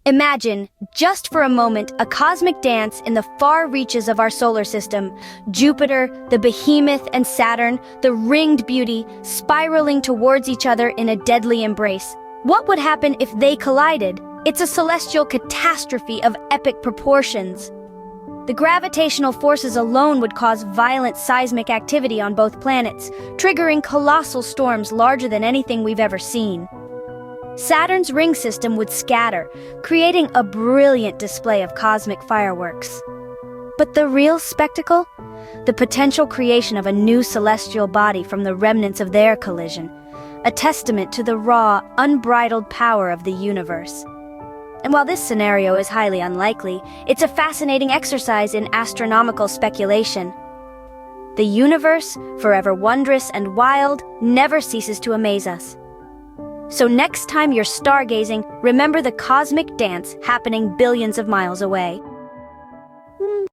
Imagine, just for a moment, a cosmic dance in the far reaches of our solar system. Jupiter, the behemoth, and Saturn, the ringed beauty, spiraling towards each other in a deadly embrace. What would happen if they collided? It's a celestial catastrophe of epic proportions. The gravitational forces alone would cause violent seismic activity on both planets, triggering colossal storms larger than anything we've ever seen. Saturn's ring system would scatter, creating a brilliant display of cosmic fireworks. But the real spectacle? The potential creation of a new celestial body from the remnants of their collision, a testament to the raw, unbridled power of the universe. And while this scenario is highly unlikely, it's a fascinating exercise in astronomical speculation. The universe, forever wondrous and wild, never ceases to amaze us. So next time you're stargazing, remember the cosmic dance happening billions of miles away.